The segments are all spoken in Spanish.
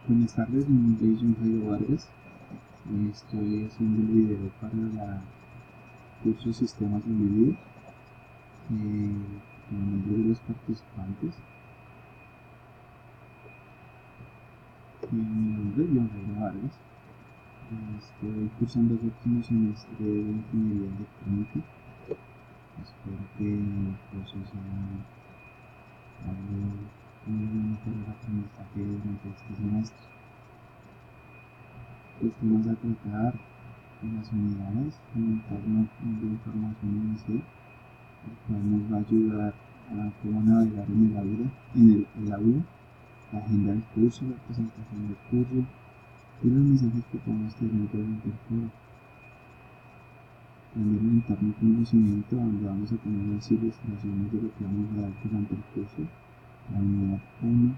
Buenas tardes, mi nombre es John Jairo Vargas. Estoy haciendo el video para el curso Sistemas Embebidos. El nombre de los participantes. Mi nombre es John Jairo Vargas. Estoy cursando el último semestre de Ingeniería Electrónica. Espero que el curso sea algo muy bueno para el aprendizaje durante este semestre. Los temas a tratar en las unidades, un entorno de información inicial, el cual nos va a ayudar a cómo navegar en el aula, la agenda del curso, la presentación del curso y los mensajes que podemos tener durante el foro. También el entorno de conocimiento, donde vamos a tener las ilustraciones de lo que vamos a dar durante el curso. La unidad 1,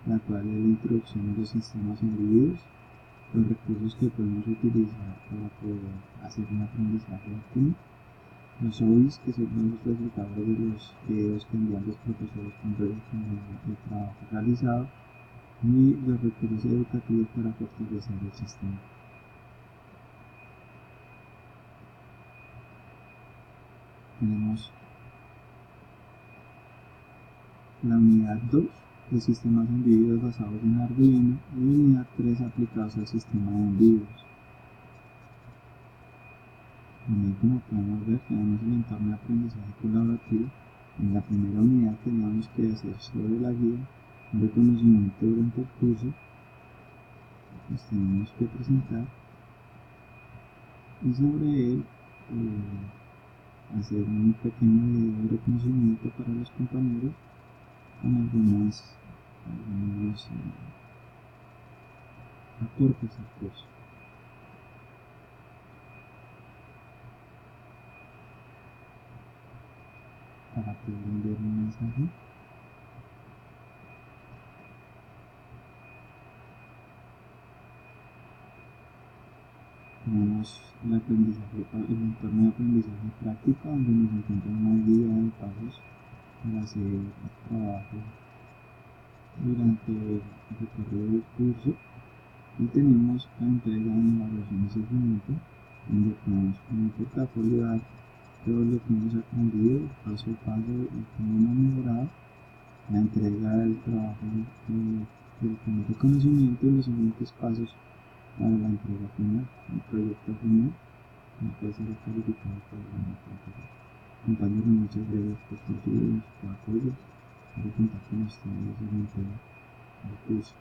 la cual es la introducción a los sistemas embebidos, los recursos que podemos utilizar para poder hacer un aprendizaje óptimo. Los hobbies, que son los resultados de los videos que envían los profesores con el trabajo realizado, y los recursos educativos para fortalecer el sistema. Tenemos la unidad 2, los sistemas embebidos basados en Arduino, y unidad 3, aplicados al sistema de embebidos. Como podemos ver, tenemos el entorno de aprendizaje colaborativo. En la primera unidad teníamos que hacer sobre la guía un reconocimiento durante el curso. Pues tenemos que presentar y sobre él hacer un pequeño video de reconocimiento para los compañeros con algunos aportes al curso. Para poder enviar un mensaje, tenemos el entorno de aprendizaje práctico, donde nos encuentra una guía de pasos para hacer el trabajo durante el recorrido del curso. Y tenemos la entrega en evaluación y seguimiento, donde podemos con el portafolio dar todo lo que hemos aprendido paso a paso y cómo hemos mejorado, la entrega del trabajo del primer reconocimiento y los siguientes pasos para la entrega final, el proyecto final, que puede ser calificado por la materia. Compañeros, muchas gracias por su apoyo. Quiero contar con ustedes durante el curso.